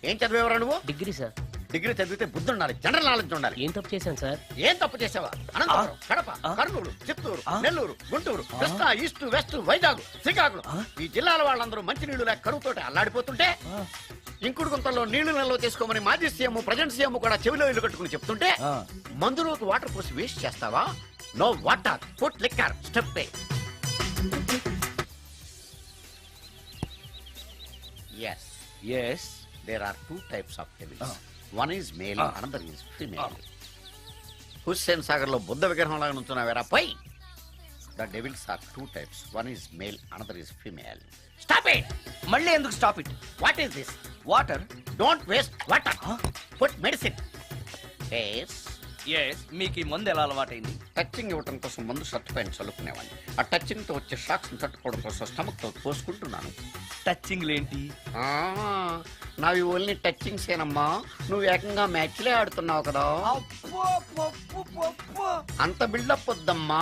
ఏం చదివేవరా నువ్వు? Degree sir. డిగ్రీ చదివితే బుద్ధి ఉండాలి, జనరల్ నాలెడ్జ్ ఉండాలి. ఏం తప్పు చేశాను సార్? ఏం తప్పు చేసావా? అనంతపురం, కడప, కర్నూలు, చిత్తూరు, నెల్లూరు, గుంటూరు, కృష్ణా, ఈస్ట్, వెస్ట్, వైజాగ్, శ్రీకాకుళం ఈ జిల్లాల వాళ్ళందరూ మంచి నీళ్లు లేక కరువుతోటి అల్లాడిపోతుంటే ఇంకుడు గుంతల్లో నీళ్లు నిల్వ చేసుకోమని మాజీ సీఎం ప్రెజెంట్ సీఎం కూడా చెవిలో ఇల్లు కట్టుకుని చెప్తుంటే మందులోకి వాటర్ పోసి వేస్ట్ చేస్తావా? No water, put liquor, step పే. Yes, yes, there are two types of devils. One is male, another is female. Hussain Sagar లో బుద్ధ విగ్రహం లాగా నుంచున్నావేరా పై. The devils are two types. One is male, another is female. Stop it! మళ్ళీ ఎందుకు stop it? What is this? Water. Don't waste water. Put medicine. Yes. Yes, మీకు ఈ మందు ఎలా అలవాటైంది? టచింగ్ ఇవ్వటం కోసం ముందు షర్ట్ పైన చల్లుకునేవాడిని. ఆ టచింగ్ తో వచ్చే షాక్స్ తట్టుకోవడం కోసం స్టమక్ తో పోసుకుంటున్నాను. టచింగ్ లేంటి? నావి ఓన్లీ టచింగ్స్ ఏనమ్మా. నువ్వు ఏకంగా మ్యాచ్లే ఆడుతున్నావు కదా. అంత బిల్డప్ వద్దమ్మా.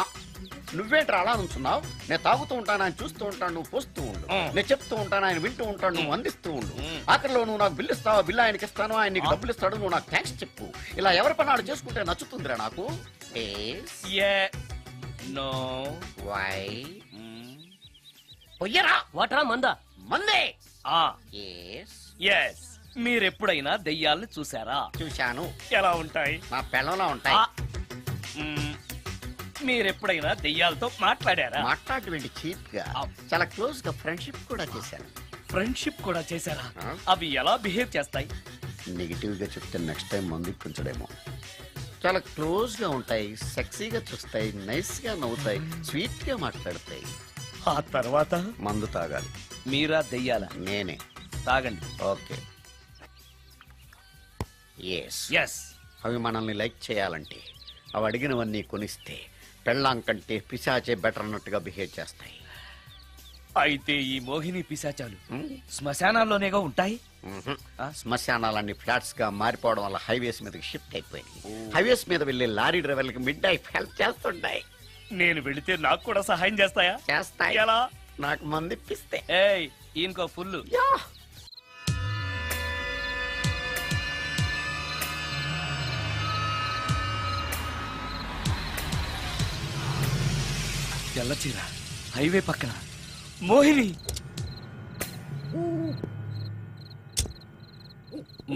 నువ్వేంట్రా అలా నుంచున్నావు? నేను తాగుతూ ఉంటాను, ఆయన చూస్తూ ఉంటాను, నువ్వు పోస్తూ ఉండు. నేను చెప్తూ ఉంటాను, ఆయన వింటూ ఉంటాడు, నువ్వు అందిస్తూ ఉండు. ఆఖరిలో నువ్వు నాకు బిల్లు ఇస్తావా, బిల్లు ఆయనకి ఇస్తాను, ఆయన నీకు డబ్బులు ఇస్తాడు, నువ్వు నాకు థ్యాంక్స్ చెప్పు. ఇలా ఎవరి పనాడు చేసుకుంటే నచ్చుతుందిరా నాకు. నో. వై? పొయ్యరా వాటరా మందా? మందే. ఎస్, మీరెప్పుడైనా దెయ్యాలను చూసారా? చూశాను. ఎలా ఉంటాయి? నా పెళ్ళంలా ఉంటాయి. మీరెప్పుడైనా దెయ్యాలతో మాట్లాడారా? మాట్లాడేటువంటి చీప్ గా చాలా క్లోజ్ గా ఫ్రెండ్షిప్ కూడా చేశాను. ఫ్రెండ్షిప్ కూడా చేశారా? అవి ఎలా బిహేవ్ చేస్తాయి? నెగిటివ్ గా చెప్తే నెక్స్ట్ టైం మందు ఇప్పించడేమో. చాలా క్లోజ్ గా ఉంటాయి, సెక్సీగా చూస్తాయి, నైస్ గా నవ్వుతాయి, స్వీట్ గా మాట్లాడతాయి. ఆ తర్వాత మందు తాగాలి. మీరా దెయ్యాల? నేనే. తాగండి. ఓకే. ఎస్. అవి మనల్ని లైక్ చేయాలంటే అవి అడిగినవన్నీ కొనిస్తే పెళ్ళాం కంటే పిశాచే బెటర్ అన్నట్టుగా బిహేవ్ చేస్తాయి. అయితే ఈ మోహిని పిశాచాలు శ్మశానాల్లోనేగా ఉంటాయి? శ్మశానాలన్నీ ఫ్లాట్స్ గా మారిపోవడం వల్ల హైవేస్ మీదకి షిఫ్ట్ అయిపోయింది. హైవేస్ మీద వెళ్లే లారీ డ్రైవర్లకి మిడ్ నైట్ హెల్ప్ చేస్తుంటాయి. నేను వెళితే నాకు కూడా సహాయం చేస్తాయా? చేస్తాయి. ఎలా? నాకు మంది ఇప్పిస్తే. ఏయ్, ఇంకో ఫుల్. తెల్లచీర, హైవే పక్కన మోహిని.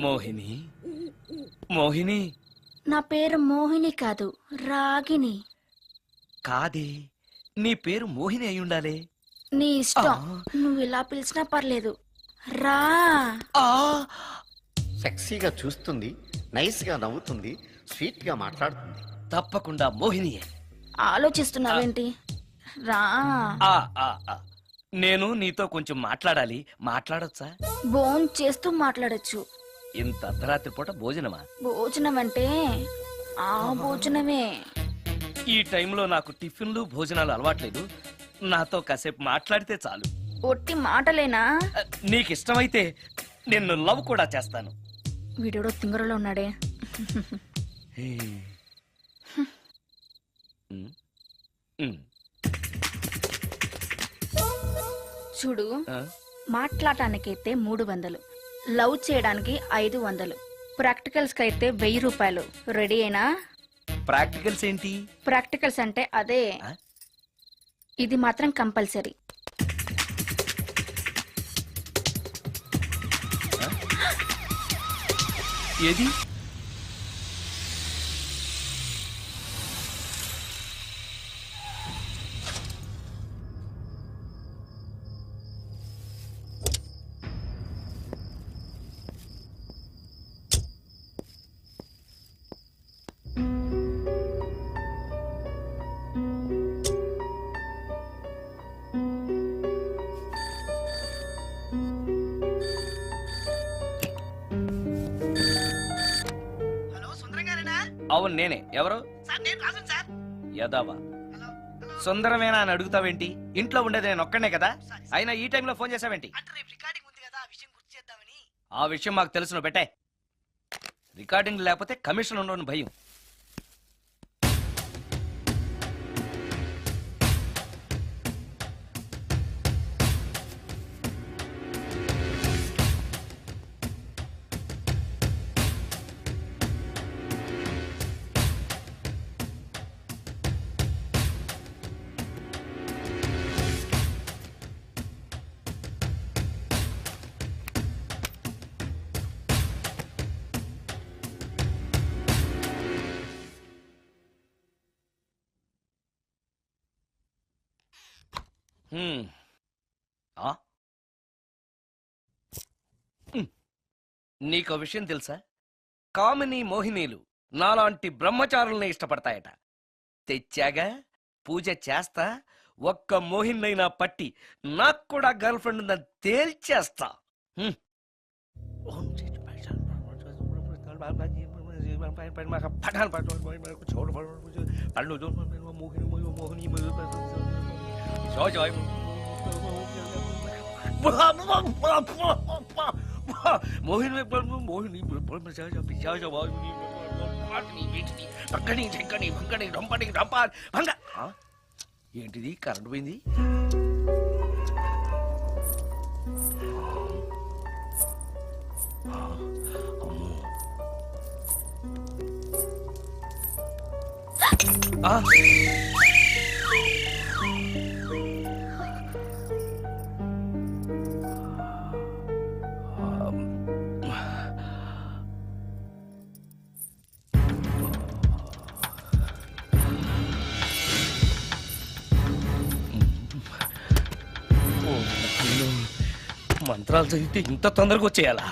మోహిని, మోహిని. నా పేరు మోహిని కాదు, రాగిని. కాదే, నీ పేరు మోహిని అయి ఉండాలే. నీ ఇష్టం, నువ్వు ఇలా పిలిచినా పర్లేదు. రా. సెక్సీగా చూస్తుంది, నైస్ గా నవ్వుతుంది, స్వీట్ గా మాట్లాడుతుంది. తప్పకుండా మోహినియే. ఆలోచిస్తున్నావేంటి? రా. నేను నీతో కొంచెం మాట్లాడాలి. మాట్లాడొచ్చా? భోజనం చేస్తూ మాట్లాడొచ్చు. ఇంత అర్ధరాత్రి పూట భోజనమా? భోజనం అంటే ఆ భోజనమే. ఈ టైంలో నాకు టిఫిన్లు భోజనాలు అలవాట్లేదు. నాతో కాసేపు మాట్లాడితే చాలు. ఒట్టి మాటలేనా? నీకు ఇష్టమైతే నిన్ను లవ్ కూడా చేస్తాను. వీడెవడో తింగరలో ఉన్నాడే. చూడు, మాట్లాడటానికైతే 300, లవ్ చేయడానికి 500, ప్రాక్టికల్స్ కి అయితే 1000 రూపాయలు. రెడీ అయినా? ప్రాక్టికల్స్ ఏంటి? ప్రాక్టికల్స్ అంటే అదే, ఇది మాత్రం కంపల్సరీ. ఏది? హలో, సుందరం గారేనా? అవును నేనే. ఎవరు? సార్ నేను రాజన్ సార్. యదావా సుందరమేనా అని అడుగుతావేంటి? ఇంట్లో ఉండేది నేను ఒక్కనే కదా. అయినా ఈ టైంలో ఫోన్ చేసావేంటి? అంటే రేపు రికార్డింగ్ ఉంది కదా, ఆ విషయం గుర్తు చేద్దామని. ఆ విషయం మాకు తెలుసును పెట్టే. రికార్డింగ్ లేకపోతే కమిషన్ ఉండని భయం. నీకో విషయం తెలుసా? కామిని మోహినీలు నాలాంటి బ్రహ్మచారుల్ని ఇష్టపడతాయట. తెచ్చాగా, పూజ చేస్తా, ఒక్క మోహిన్నైనా పట్టి నాకు కూడా గర్ల్ ఫ్రెండ్ ఉందని తేల్చేస్తా. ఏంటిది? కరెంట్ పోయింది. మంత్రాలు చదివితే ఇంత తొందరగా వచ్చేయాలా?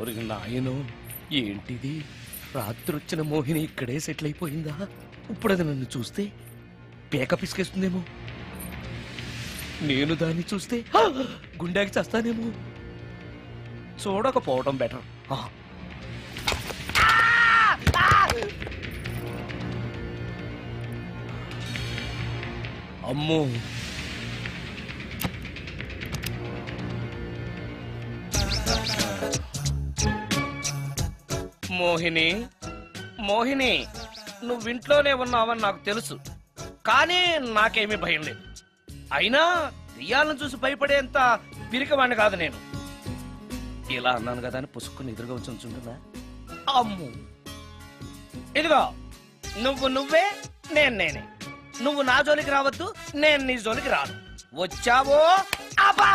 ఓరి నాయనో, ఏంటిది? రాత్రి వచ్చిన మోహిని ఇక్కడే సెటిల్ అయిపోయిందా? ఇప్పుడు అది నన్ను చూస్తే పేక పిసికేస్తుందేమో. నేను దాన్ని చూస్తే గుండెకి చేస్తానేమో. చూడకపోవడం బెటర్. అమ్మో, మోహిని, మోహిని, నువ్వింట్లోనే ఉన్నావని నాకు తెలుసు, కానీ నాకేమీ భయం లేదు. అయినా దెయ్యాలను చూసి భయపడేంత పిరికవాణ్ణి కాదు నేను. ఇలా అన్నాను కదా అని పుసుక్కుని ఎదురుగా వచ్చి ఉంచుంటుందా? అమ్ము, ఇదిగో నువ్వే, నేనే. నువ్వు నా జోలికి రావద్దు, నేను నీ జోలికి రాను. వచ్చావో అబ్బా!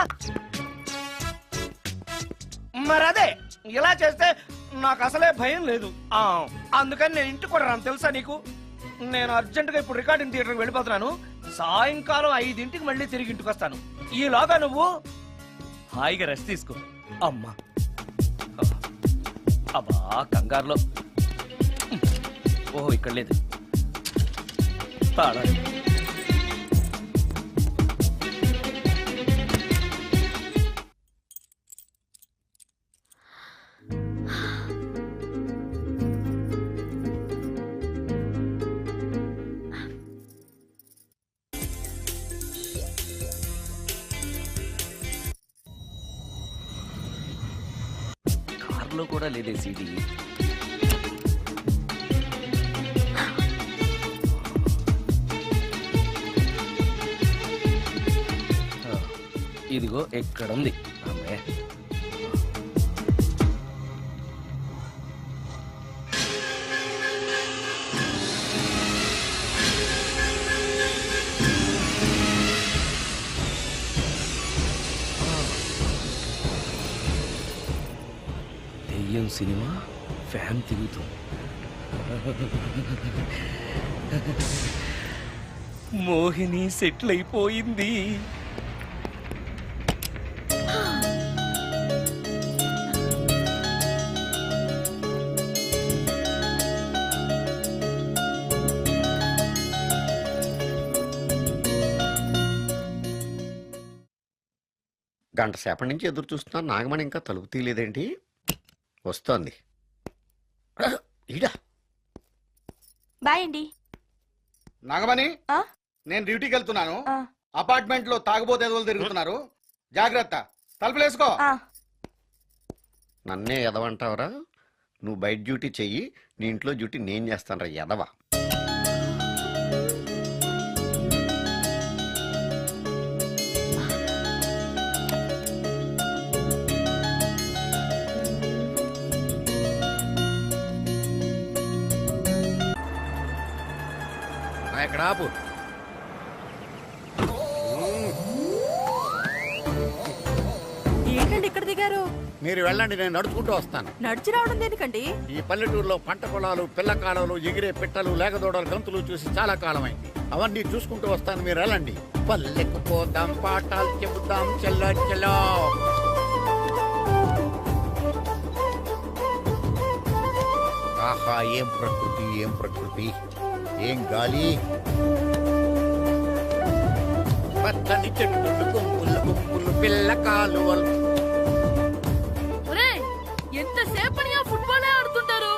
మరదే ఇలా చేస్తే నాకు అసలే భయం లేదు. అందుకని నేను ఇంటికి కూడా రాను, తెలుసా నీకు? నేను అర్జెంటుగా ఇప్పుడు రికార్డింగ్ థియేటర్కి వెళ్ళిపోతున్నాను. సాయంకాలం 5ంటికి మళ్ళీ తిరిగి ఇంటికి వస్తాను. ఈలోగా నువ్వు హాయిగా రెస్ట్ తీసుకో. అమ్మా, అబ్బా కంగారులో. ఓహో, ఇక్కడ లేదు. తాళాలు. కార్లో కూడా లేదే సీడీ. ఇదిగో ఎక్కడుంది. అమ్మే, దెయ్యం సినిమా ఫ్యాన్ తిరుగుతుంది. మోహిని సెటిల్ అయిపోయింది. గంట సేపటి నుంచి ఎదురు చూస్తున్నాను, నాగమణి ఇంకా తలుపు తీయలేదేంటి? వస్తోంది. ఈడా బాయ్ అండి. నాగమణి, ఆ? నేను డ్యూటీకి వెళ్తున్నాను. ఆ. అపార్ట్మెంట్ లో తాగుబోతు ఎదవలు తిరుగుతున్నారు, జాగ్రత్త. తలుపులేసుకో. నన్నే ఎదవంటావరా? నువ్వు బయట డ్యూటీ చెయ్యి, నీ ఇంట్లో డ్యూటీ నేను చేస్తాను రా ఎదవ. ఎక్కడ ఆపు. ఏంటండి ఇక్కడ దిగారు? మీరు వెళ్ళండి, నేను నడుచుకుంటూ వస్తాను. నడిచి రావడం దేనికండి? ఈ పల్లెటూరులో పంట పొలాలు, పిల్ల కాలాలు, ఎగిరే పిట్టలు, లేగదోడలు, గంతులు చూసి చాలా కాలమైంది. అవన్నీ చూసుకుంటూ వస్తాను, మీరు వెళ్ళండి. పల్లెకు పోదాం, పాఠాలు చెబుదాం, చెల్లో చెల్లో. ఆహా, ఏం ప్రకృతి, ఏం ప్రకృతి, ఏం గాలి. పచ్చని చెట్లు, గుంపులు గుంపులు, పిల్ల కాలువలు. ఎంతసేపని ఫుట్బాల్ ఆడుతుంటారు?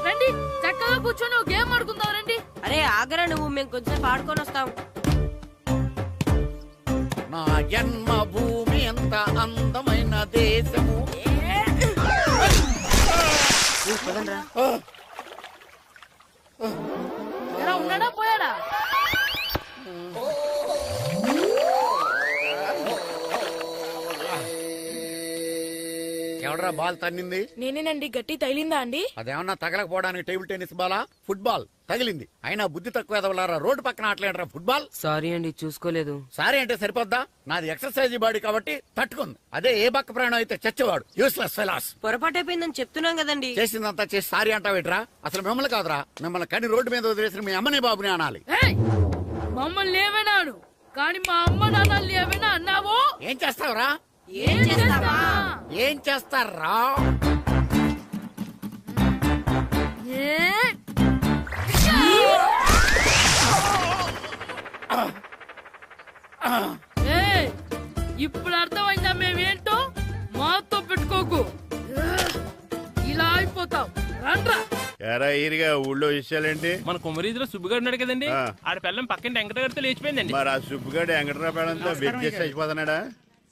రండి చక్కగా కూర్చొని ఒక గేమ్ ఆడుకుందాం రండి. అరే ఆగరా నువ్వు, మేము కొంచెం ఆడుకొని వస్తాం. నా జన్మభూమి ఎంత అందమైన దేశము. ఉన్నాడా పోయాడా? ఎవడరా బాల్ తన్నింది? నేనేనండి. గట్టి తగిలిందా అండి? అదేమన్నా తగలకపోవడానికి టేబుల్ టెన్నిస్ బాలా, ఫుట్బాల్ తగిలింది. అయినా బుద్ధి తక్కువ ఎదవలారా, రోడ్డు పక్కన ఆటలేడరా ఫుట్బాల్. సారీ అండి, చూసుకోలేదు. సారీ అంటే సరిపోద్దా? నాది ఎక్సర్సైజ్ బాడీ కాబట్టి తట్టుకుంది. అదే ఏ బక్క ప్రాణం అయితే చచ్చేవాడు. Useless fellas. పొరపాటు అయిపోయిందని చెప్తున్నాం కదండి. చేసిందంతా చేసి సారీ అంటావేట్రా? అసలు మిమ్మల్ని కాదురా, మిమ్మల్ని కని రోడ్డు మీద వదిలేసిన మీ అమ్మని బాబుని అనాలి. మమ్మల్ని ఏమైనాను కానీ మా అమ్మ నాన్నల్ని ఏమైనా అన్నావో? ఏం చేస్తావురా? ఏం చేస్తావా? ఏం చేస్తారా? ఇప్పుడు అర్థమైందా మేమేంటో? మాతో పెట్టుకోకు, ఇలా అయిపోతావు. రండ్రా. ఎరా ఈరిగా ఊళ్ళో విషయాలేంటి? మన కుమరీధిలో సుబ్బుగాడు ఉన్నాడు కదండి, ఆ. ఆడ పిల్లం పక్కన వెంకటగారితో లేచిపోయిందండి. మరి ఆ సుబ్బుగాడు వెంకటరాపేడంతో బెడ్ చేసి అయిపోతున్నాడా?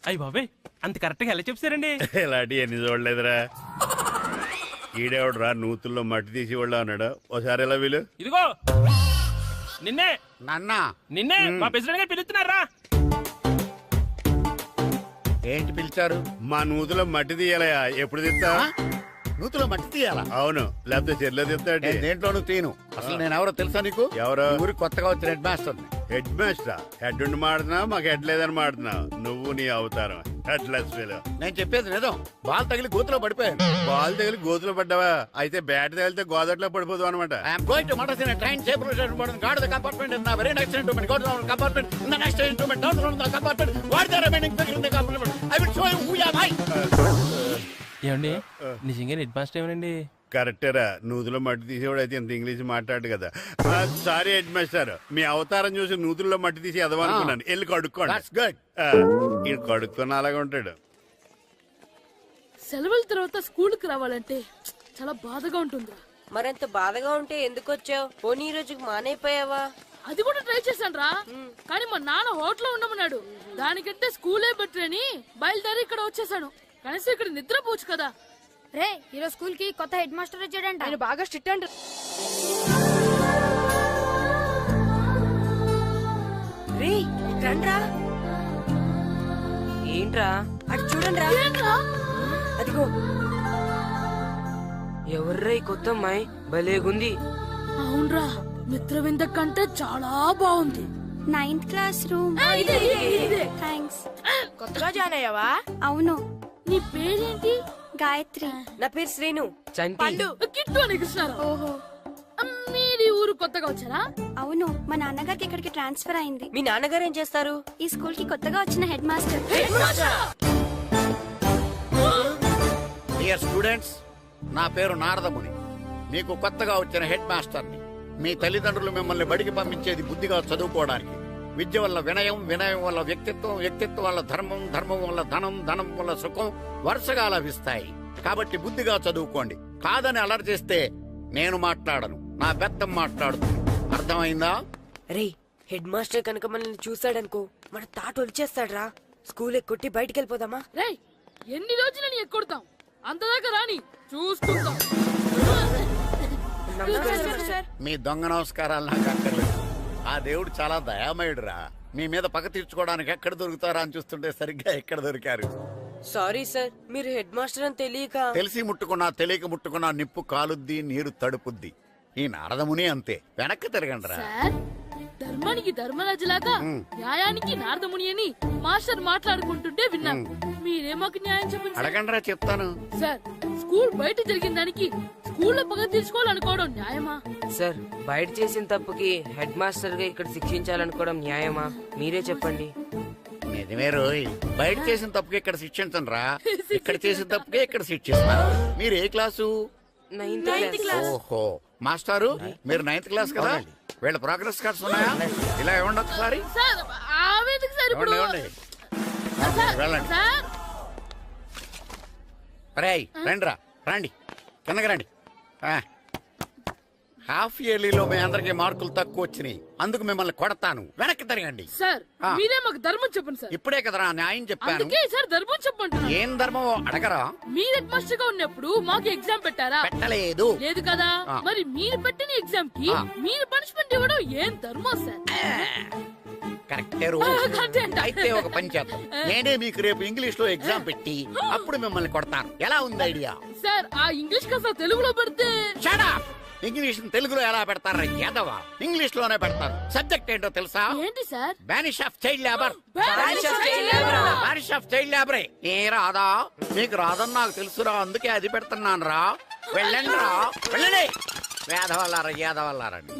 అయ్యి బాబాయ్, అంత కరెక్ట్ గా ఎలా చెప్తారండి? ఇలాంటి ఎన్ని చూడలేదురా. ఈడేవడరా నూతుల్లో మట్టి తీసి వాళ్ళు అన్నాడు. ఓసారి ఎలా వీలు? ఇదిగో నిన్నే నాన్నా నిన్నే మా ప్రెసిడెంట్ గారు పిలుస్తున్నారా? ఏంటి పిలిచారు? మా నూతులో మట్టి తీయాలయా. ఎప్పుడు తీస్తా? నూతులో మట్టి తీయాలా? అవును, లేకపోతే చెర్లో తీస్తాడు. నేను దేంట్లోనూ తీను. అసలు నేను ఎవరో తెలుసా నీకు? ఎవరో? ఈ ఊరికి కొత్తగా వచ్చిన head master. Head master? Head ఉండి మాడుతున్నావు, మాకు హెడ్ లేదని మాడుతున్నావు. నువ్వు నీ అవతారం హెడ్ లెస్ ఫీల్. నేను చెప్పేది నిజం. బాల్ తగిలి గోతులో పడిపోయాను. బాల్ తగిలి గోతులో పడ్డావా? అయితే బ్యాట్ తగిలితే గోదట్లో పడిపోదు అనమాట. I'm going to murders in a train safe route guard the compartment in the very next instrument go down compartment in the next instrument down from the compartment what the remaining people in the compartment I will show you who you are. ఏమండి నిజంగా head master ఏమనండి? కరెక్టరా, నూతులో మట్టి తీసేవాడు అయితే ఇంత English మాట్లాడు కదా. Sorry head master, మీ అవతారం చూసి నూతుల్లో మట్టి తీసి ఎదవనుకున్నాను. వెళ్ళి కడుక్కోండి. ఈడు కడుక్కున్న అలాగే ఉంటాడు. సెలవుల తర్వాత స్కూల్ కి రావాలంటే చాలా బాధగా ఉంటుంది. మరింత బాధగా ఉంటే ఎందుకు వచ్చావు? పోనీ ఈ రోజుకి మానైపోయావా? అది కూడా ట్రై చేశాను రా, కానీ మా నాన్న హోటల్లో ఉండమన్నాడు. దానికంటే స్కూలే బెటర్ అని బయలుదేరి ఇక్కడ వచ్చేసాను. కనీసం ఇక్కడ నిద్రపోవచ్చు కదా. రే ఈరోజు స్కూల్ కి కొత్త హెడ్ మాస్టర్ వచ్చాడంట. ఆయన బాగా స్ట్రిక్ట్ అంట. రే రండ్రా. ఏంట్రా అటు చూడండిరా. అదిగో ఎవర్రా ఈ కొత్త అమ్మాయి? భలేగుంది. అవునరా, మిత్రవింద కంటే చాలా బాగుంది. 9th class room. థ్యాంక్స్. కొత్తగా జాయిన్ అయ్యావా? అవును. నీ పేరేంటి? గాయత్రి. నా పేరు శ్రీను. చంటి. కిట్టు అని కృష్ణారావు. ఓహో. మీరు ఊరు కొత్తగా వచ్చారా? అవును, మా నాన్నగారికి ఇక్కడికి ట్రాన్స్ఫర్ అయింది. మీ నాన్నగారు ఏం చేస్తారు? ఈ స్కూల్ కి కొత్తగా వచ్చిన హెడ్ మాస్టర్. డియర్ స్టూడెంట్స్, నా పేరు నారదముని. మీకు కొత్తగా వచ్చిన హెడ్ మాస్టర్ని. మీ తల్లిదండ్రులు మిమ్మల్ని బడికి పంపించేది బుద్ధిగా చదువుకోవడానికి. విద్య వల్ల వినయం, వినయం వల్ల వ్యక్తిత్వం, వ్యక్తిత్వం వల్ల ధర్మం, ధర్మం వల్ల ధనం, ధనం వల్ల సుఖం వరుసగా లభిస్తాయి. కాబట్టి బుద్ధిగా చదువుకోండి. కాదని అలర్ చేస్తే నేను మాట్లాడను, నా బెత్తం మాట్లాడుతుంది. అర్థమైందా? రే హెడ్ మాస్టర్ కనుక మనల్ని చూసాడనుకో మన తాట వచ్చేస్తాడ్రా. స్కూల్ ఎక్కొట్టి బయటికి వెళ్ళిపోదామా? రే ఎన్ని రోజులని ఎక్కొడతాం? అంతదాకా రాని చూసుకుంటాం. మీ దొంగ నమస్కారాలు నాకు అక్కర్లేదు. ఆ దేవుడు చాలా దయామయుడురా. మీ మీద పగ తీర్చుకోవడానికి ఎక్కడ దొరుకుతారా అని చూస్తుంటే సరిగ్గా ఎక్కడ దొరికారు. సారీ సార్, మీరు హెడ్ మాస్టర్ అని తెలియక. తెలిసి ముట్టుకున్నా తెలియక ముట్టుకున్నా నిప్పు కాలుద్ది, నీరు తడుపుద్ది. ఈ నారదముని అంతే. వెనక్కి తిరగండి రా. ధర్మానికి ధర్మరాజులాగా న్యాయానికి నారదముని అని మాస్టర్ మాట్లాడుకుంటుంటే విన్నాం. మీరే మాకు న్యాయం చెప్పండి. అడగండిరా, చెప్తాను. సార్, స్కూల్ బయట జరిగిన దానికి స్కూల్లో పగ తీర్చుకోవాలనుకోవడం న్యాయమా? సార్, బయట చేసిన తప్పుకి హెడ్ మాస్టర్ గా ఇక్కడ శిక్షించాలనుకోవడం న్యాయమా? మీరే చెప్పండి. నిజమే రోయ్, బయట చేసిన తప్పుకి ఇక్కడ శిక్షించను రా. ఇక్కడ చేసిన తప్పుకే ఇక్కడ శిక్షిస్తా. మీరు ఏ క్లాసు? 9th class. ఓహో, మాస్టారు మీరు 9th క్లాస్ కదా? వీళ్ళ ప్రోగ్రెస్ కార్డ్స్ ఉన్నాయా? ఇలా ఇవ్వండి ఒకసారి. సార్ ఆవేదకు సార్ ఇప్పుడు వెళ్ళండి. రేయ్ రండి రా, రండి కిందకి రండి. హాఫ్ ఇయర్లీలో మీ అందరికి మార్కులు తక్కువ వచ్చినాయి, అందుకు మిమ్మల్ని కొడతాను. వెనక్కి తిరగండి. సార్ మీరే మాకు ధర్మం చెప్పండి సార్. ఇప్పుడే కదరా న్యాయం చెప్పాను. అందుకే సార్ ధర్మం చెప్పంటున్నా. ఏం ధర్మం అడగరా? మీరు హెడ్ మాస్టర్ గా ఉన్నప్పుడు మాకు ఎగ్జామ్ పెట్టారా? పెట్టలేదు. లేదు కదా. మరి మీరు పెట్టిన ఎగ్జామ్ కి మీరు పనిష్మెంట్ ఇవ్వడం ఏం ధర్మం సార్? కరెక్టే. అయితే ఒక పని చేద్దాం, నేనే మీకు రేపు ఇంగ్లీష్ లో ఎగ్జామ్ పెట్టి అప్పుడు మిమ్మల్ని కొడతాను. ఎలా ఉంది ఐడియా? సార్ ఆ ఇంగ్లీష్ కాస్త తెలుగులో పెడితే. ఇంగ్లీష్ తెలుగులో ఎలా పెడతారా యాదవా? ఇంగ్లీష్ లోనే పెడతారు. సబ్జెక్ట్ ఏంటో తెలుసా? ఏంటి sir? Banish of child labour. Banish of child లేబరే. ఏ రాదా? మీకు రాదని నాకు తెలుసురా, అందుకే అది పెడుతున్నాను రా. వెళ్ళండి రా, వెళ్ళండి. వేదవల్లారా, యాదవల్లారండి.